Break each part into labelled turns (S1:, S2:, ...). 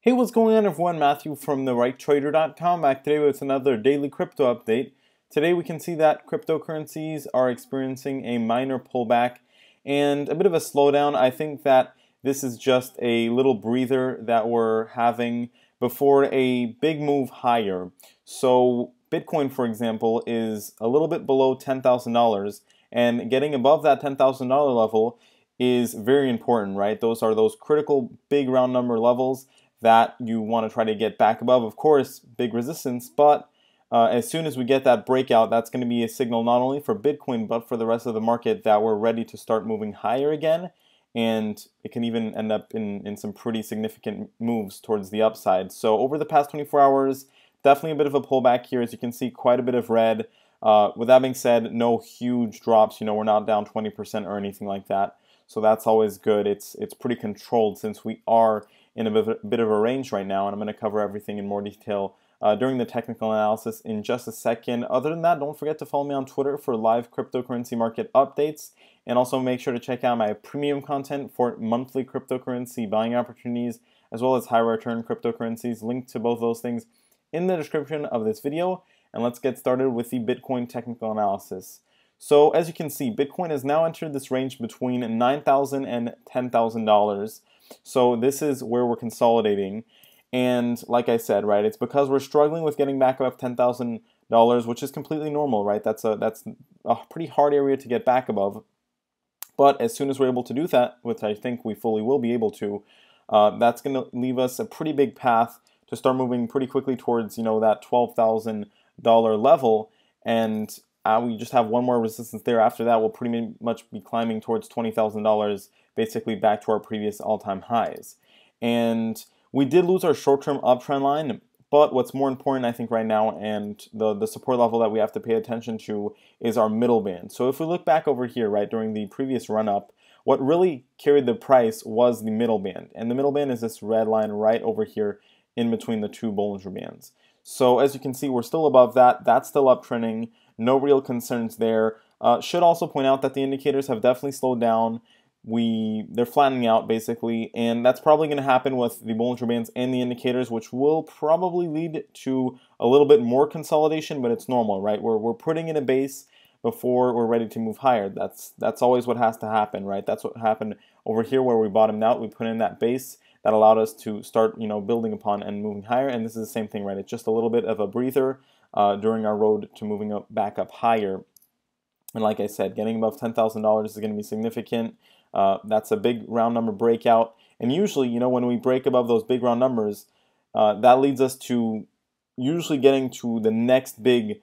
S1: Hey, what's going on everyone? Matthew from therighttrader.com back today with another daily crypto update. Today we can see that cryptocurrencies are experiencing a minor pullback and a bit of a slowdown. I think that this is just a little breather that we're having before a big move higher. So Bitcoin, for example, is a little bit below $10,000, and getting above that $10,000 level is very important, right? Those are those critical big round number levels that you want to try to get back above. Of course, big resistance, but as soon as we get that breakout, that's going to be a signal not only for Bitcoin, but for the rest of the market that we're ready to start moving higher again. And it can even end up in some pretty significant moves towards the upside. So over the past 24 hours, definitely a bit of a pullback here. As you can see, quite a bit of red. With that being said, no huge drops. You know, we're not down 20% or anything like that. So that's always good. It's pretty controlled since we are in a bit of a range right now, and I'm going to cover everything in more detail during the technical analysis in just a second. Other than that, don't forget to follow me on Twitter for live cryptocurrency market updates, and also make sure to check out my premium content for monthly cryptocurrency buying opportunities, as well as high return cryptocurrencies. Link to both those things in the description of this video, and let's get started with the Bitcoin technical analysis. So as you can see, Bitcoin has now entered this range between $9,000 and $10,000. So this is where we're consolidating, and like I said, right, it's because we're struggling with getting back above $10,000, which is completely normal, right? That's a pretty hard area to get back above. But as soon as we're able to do that, which I think we fully will be able to, that's going to leave us a pretty big path to start moving pretty quickly towards, you know, that $12,000 level, and we just have one more resistance there. After that, we'll pretty much be climbing towards $20,000, basically back to our previous all-time highs. And we did lose our short-term uptrend line, but what's more important, I think, right now, and the support level that we have to pay attention to, is our middle band. So if we look back over here, right, during the previous run-up, what really carried the price was the middle band. And the middle band is this red line right over here in between the two Bollinger Bands. So as you can see, we're still above that. That's still uptrending. No real concerns there. Should also point out that the indicators have definitely slowed down. They're flattening out basically, and that's probably going to happen with the Bollinger Bands and the indicators, which will probably lead to a little bit more consolidation, but it's normal, right? We're putting in a base before we're ready to move higher. That's always what has to happen, right? That's what happened over here where we bottomed out. We put in that base that allowed us to start, you know, building upon and moving higher, and this is the same thing, right? It's just a little bit of a breather during our road to moving back up higher. And like I said, getting above $10,000 is going to be significant. That's a big round number breakout, and usually, you know, when we break above those big round numbers, that leads us to usually getting to the next big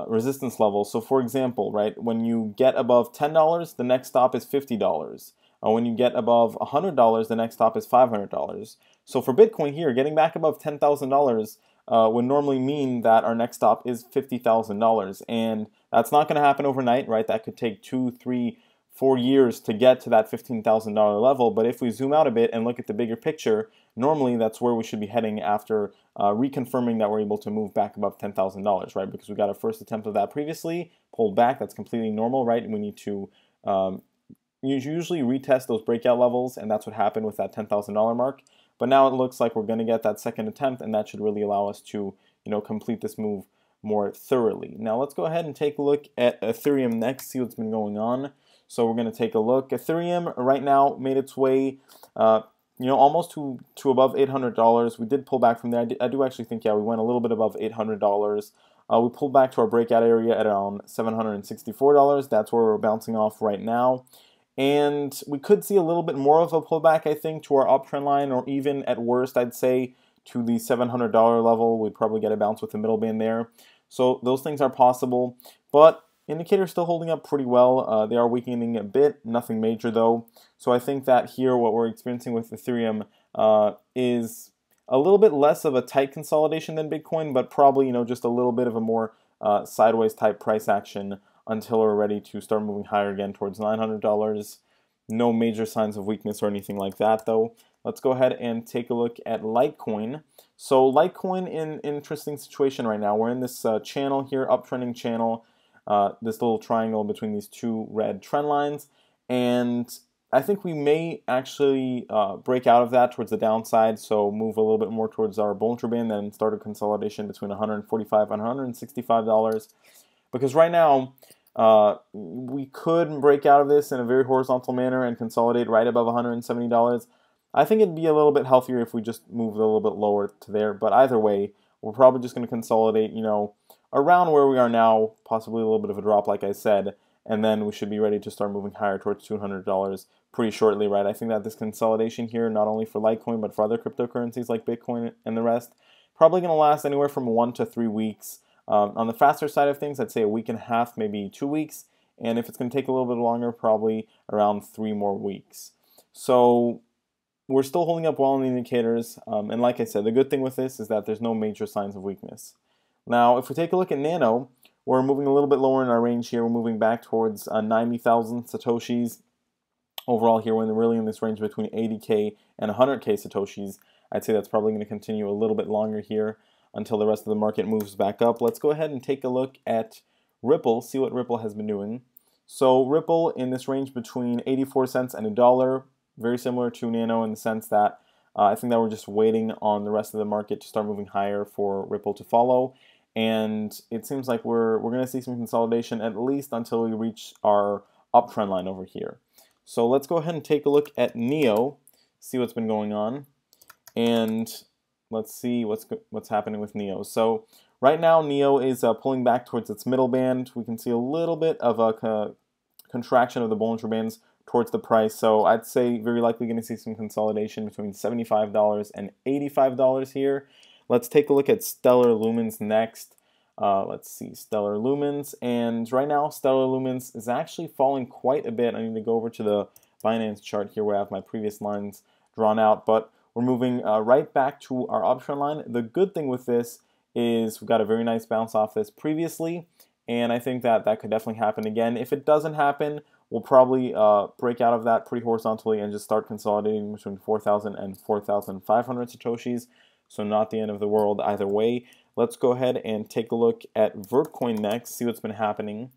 S1: resistance level. So for example, right, when you get above $10, the next stop is $50. When you get above $100, the next stop is $500. So for Bitcoin here, getting back above $10,000 would normally mean that our next stop is $50,000, and that's not going to happen overnight, right? That could take 2, 3, 4 years to get to that $15,000 level. But if we zoom out a bit and look at the bigger picture, normally that's where we should be heading after reconfirming that we're able to move back above $10,000, right? Because we got a first attempt of that previously, pulled back. That's completely normal, right? We need to you usually retest those breakout levels, and that's what happened with that $10,000 mark. But now it looks like we're going to get that second attempt, and that should really allow us to, you know, complete this move more thoroughly. Now let's go ahead and take a look at Ethereum next, see what's been going on. So we're going to take a look. Ethereum right now made its way, you know, almost to above $800. We did pull back from there. I do actually think, yeah, we went a little bit above $800. We pulled back to our breakout area at around $764. That's where we're bouncing off right now. And we could see a little bit more of a pullback, I think, to our uptrend line, or even at worst, I'd say, to the $700 level. We'd probably get a bounce with the middle band there. So those things are possible, but indicators still holding up pretty well. They are weakening a bit, nothing major though. So I think that here what we're experiencing with Ethereum is a little bit less of a tight consolidation than Bitcoin, but probably, you know, just a little bit of a more sideways type price action until we're ready to start moving higher again towards $900. No major signs of weakness or anything like that though. Let's go ahead and take a look at Litecoin. So Litecoin in an interesting situation right now. We're in this channel here, uptrending channel, this little triangle between these two red trend lines, and I think we may actually break out of that towards the downside, so move a little bit more towards our Bollinger Band, then start a consolidation between $145 and $165. Because right now, we could break out of this in a very horizontal manner and consolidate right above $170. I think it'd be a little bit healthier if we just moved a little bit lower to there, but either way, we're probably just going to consolidate, around where we are now, possibly a little bit of a drop, like I said, and then we should be ready to start moving higher towards $200 pretty shortly, right? I think that this consolidation here, not only for Litecoin, but for other cryptocurrencies like Bitcoin and the rest, probably going to last anywhere from 1 to 3 weeks. On the faster side of things, I'd say a week and a half, maybe 2 weeks, and if it's going to take a little bit longer, probably around 3 more weeks. So we're still holding up well on the indicators, and like I said, the good thing with this is that there's no major signs of weakness. Now, if we take a look at Nano, we're moving a little bit lower in our range here. We're moving back towards 90,000 Satoshis. Overall here, we're really in this range between 80K and 100K Satoshis. I'd say that's probably going to continue a little bit longer here until the rest of the market moves back up. Let's go ahead and take a look at Ripple, see what Ripple has been doing. So Ripple in this range between 84 cents and $1, very similar to Nano in the sense that I think that we're just waiting on the rest of the market to start moving higher for Ripple to follow. And it seems like we're going to see some consolidation at least until we reach our uptrend line over here. So let's go ahead and take a look at NEO, see what's been going on, and let's see what's happening with NEO. So right now NEO is pulling back towards its middle band. We can see a little bit of a contraction of the Bollinger Bands towards the price. So I'd say very likely going to see some consolidation between $75 and $85 here. Let's take a look at Stellar Lumens next. Let's see, Stellar Lumens, and right now Stellar Lumens is actually falling quite a bit. I need to go over to the Binance chart here where I have my previous lines drawn out, but we're moving right back to our uptrend line. The good thing with this is we've got a very nice bounce off this previously, and I think that that could definitely happen again. If it doesn't happen, we'll probably break out of that pretty horizontally and just start consolidating between 4,000 and 4,500 Satoshis. So not the end of the world either way. Let's go ahead and take a look at Vertcoin next, see what's been happening.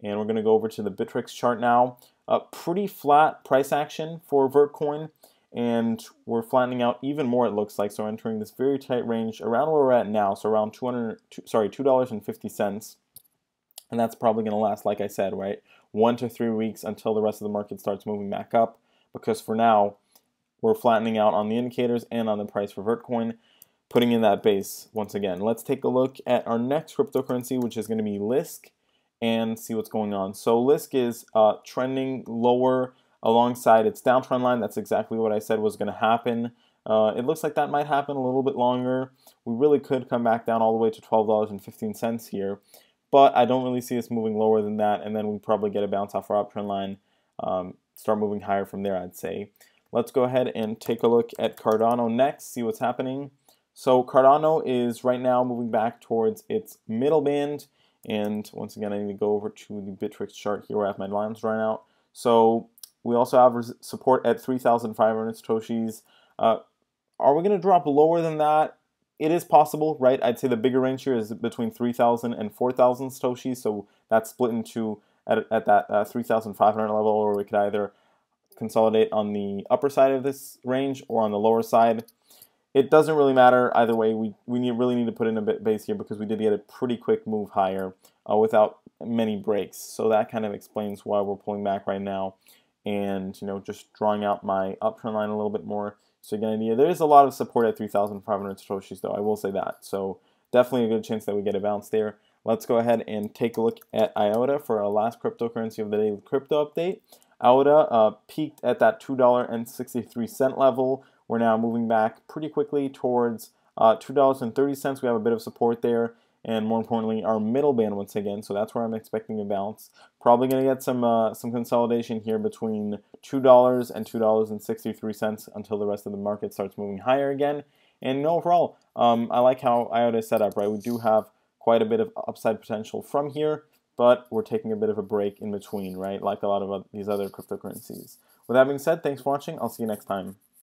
S1: And we're going to go over to the Bittrex chart now. Pretty flat price action for Vertcoin, and we're flattening out even more, it looks like. So we're entering this very tight range around where we're at now, so around $2.50. And that's probably going to last, like I said, right, 1 to 3 weeks until the rest of the market starts moving back up, because for now, we're flattening out on the indicators and on the price for Vertcoin, putting in that base once again. Let's take a look at our next cryptocurrency, which is going to be Lisk, and see what's going on. So Lisk is trending lower alongside its downtrend line. That's exactly what I said was going to happen. It looks like that might happen a little bit longer. We really could come back down all the way to $12.15 here, but I don't really see us moving lower than that, and then we probably get a bounce off our uptrend line, start moving higher from there, I'd say. Let's go ahead and take a look at Cardano next, see what's happening. So Cardano is right now moving back towards its middle band, and once again I need to go over to the Bittrex chart here where I have my lines right out. So we also have support at 3,500 Satoshis. Are we going to drop lower than that? It is possible, right? I'd say the bigger range here is between 3,000 and 4,000 Satoshis, so that's split into at that 3,500 level, or we could either consolidate on the upper side of this range or on the lower side. It doesn't really matter either way. We really need to put in a bit base here because we did get a pretty quick move higher without many breaks. So that kind of explains why we're pulling back right now, and just drawing out my uptrend line a little bit more. So you get an idea. There is a lot of support at 3,500 Satoshis though, I will say that. So definitely a good chance that we get a bounce there. Let's go ahead and take a look at IOTA for our last cryptocurrency of the daily crypto update. IOTA peaked at that $2.63 level. We're now moving back pretty quickly towards $2.30. We have a bit of support there, and more importantly, our middle band once again. So that's where I'm expecting a bounce. Probably going to get some consolidation here between $2 and $2.63 until the rest of the market starts moving higher again. And overall, I like how IOTA is set up. Right, we do have quite a bit of upside potential from here, but we're taking a bit of a break in between, right? Like a lot of these other cryptocurrencies. With that being said, thanks for watching. I'll see you next time.